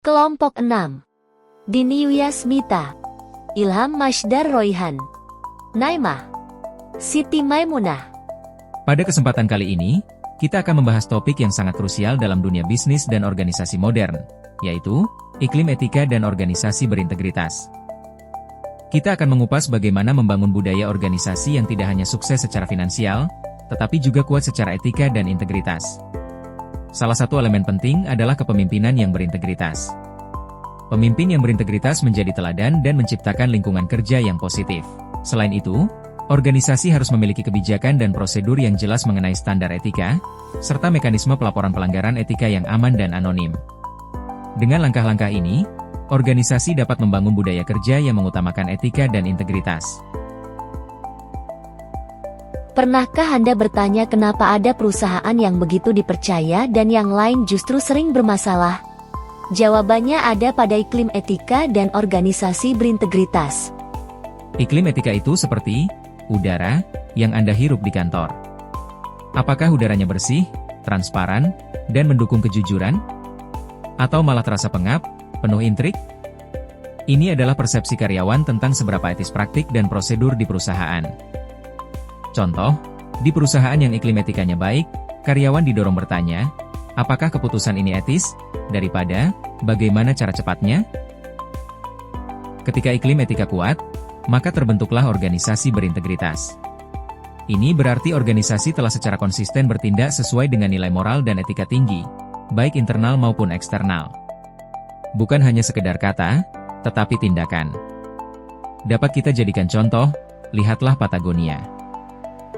Kelompok 6. Dini Yasmita, Ilham Mashdar Royhan, Naimah, Siti Maimunah. Pada kesempatan kali ini, kita akan membahas topik yang sangat krusial dalam dunia bisnis dan organisasi modern, yaitu iklim etika dan organisasi berintegritas. Kita akan mengupas bagaimana membangun budaya organisasi yang tidak hanya sukses secara finansial, tetapi juga kuat secara etika dan integritas. Salah satu elemen penting adalah kepemimpinan yang berintegritas. Pemimpin yang berintegritas menjadi teladan dan menciptakan lingkungan kerja yang positif. Selain itu, organisasi harus memiliki kebijakan dan prosedur yang jelas mengenai standar etika, serta mekanisme pelaporan pelanggaran etika yang aman dan anonim. Dengan langkah-langkah ini, organisasi dapat membangun budaya kerja yang mengutamakan etika dan integritas. Pernahkah Anda bertanya kenapa ada perusahaan yang begitu dipercaya dan yang lain justru sering bermasalah? Jawabannya ada pada iklim etika dan organisasi berintegritas. Iklim etika itu seperti udara yang Anda hirup di kantor. Apakah udaranya bersih, transparan, dan mendukung kejujuran? Atau malah terasa pengap, penuh intrik? Ini adalah persepsi karyawan tentang seberapa etis praktik dan prosedur di perusahaan. Contoh, di perusahaan yang iklim etikanya baik, karyawan didorong bertanya, apakah keputusan ini etis? Daripada, bagaimana cara cepatnya? Ketika iklim etika kuat, maka terbentuklah organisasi berintegritas. Ini berarti organisasi telah secara konsisten bertindak sesuai dengan nilai moral dan etika tinggi, baik internal maupun eksternal. Bukan hanya sekedar kata, tetapi tindakan. Dapat kita jadikan contoh, lihatlah Patagonia.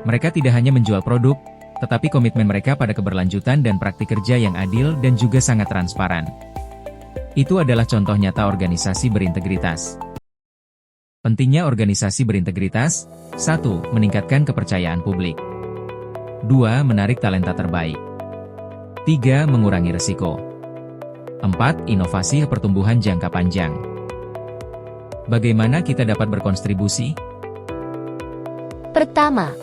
Mereka tidak hanya menjual produk, tetapi komitmen mereka pada keberlanjutan dan praktik kerja yang adil dan juga sangat transparan. Itu adalah contoh nyata organisasi berintegritas. Pentingnya organisasi berintegritas: 1. Meningkatkan kepercayaan publik. 2. Menarik talenta terbaik. 3. Mengurangi resiko. 4. Inovasi pertumbuhan jangka panjang. Bagaimana kita dapat berkontribusi? Pertama,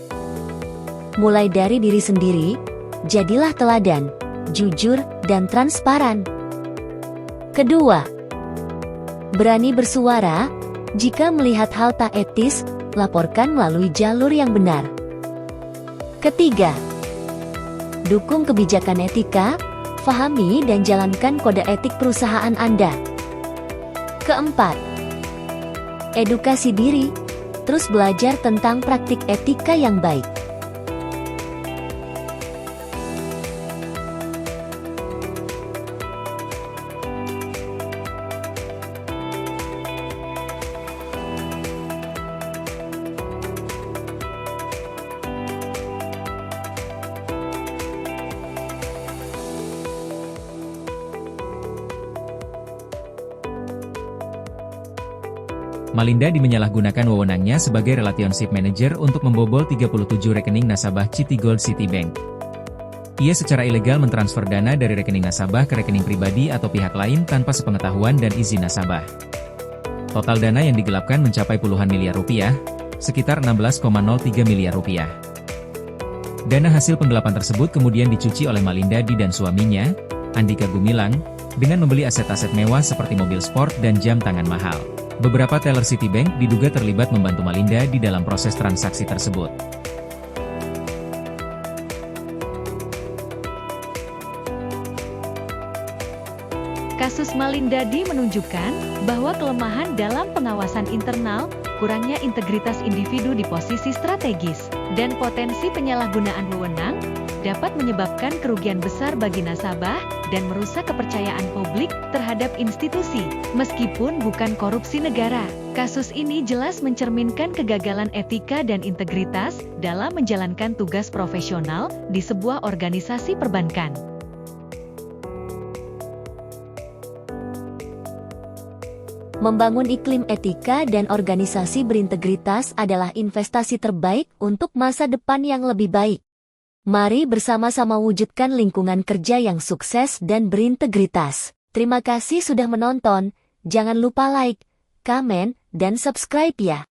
mulai dari diri sendiri, jadilah teladan, jujur, dan transparan. Kedua, berani bersuara, jika melihat hal tak etis, laporkan melalui jalur yang benar. Ketiga, dukung kebijakan etika, fahami dan jalankan kode etik perusahaan Anda. Keempat, edukasi diri, terus belajar tentang praktik etika yang baik. Malindadi menyalahgunakan wewenangnya sebagai Relationship Manager untuk membobol 37 rekening nasabah Citigold Citibank. Ia secara ilegal mentransfer dana dari rekening nasabah ke rekening pribadi atau pihak lain tanpa sepengetahuan dan izin nasabah. Total dana yang digelapkan mencapai puluhan miliar rupiah, sekitar 16,03 miliar rupiah. Dana hasil penggelapan tersebut kemudian dicuci oleh Malindadi dan suaminya, Andika Gumilang, dengan membeli aset-aset mewah seperti mobil sport dan jam tangan mahal. Beberapa teller Citibank diduga terlibat membantu Malindadi dalam proses transaksi tersebut. Kasus Malindadi menunjukkan bahwa kelemahan dalam pengawasan internal, kurangnya integritas individu di posisi strategis, dan potensi penyalahgunaan wewenang dapat menyebabkan kerugian besar bagi nasabah dan merusak kepercayaan publik terhadap institusi. Meskipun bukan korupsi negara, kasus ini jelas mencerminkan kegagalan etika dan integritas dalam menjalankan tugas profesional di sebuah organisasi perbankan. Membangun iklim etika dan organisasi berintegritas adalah investasi terbaik untuk masa depan yang lebih baik. Mari bersama-sama wujudkan lingkungan kerja yang sukses dan berintegritas. Terima kasih sudah menonton, jangan lupa like, komen, dan subscribe ya.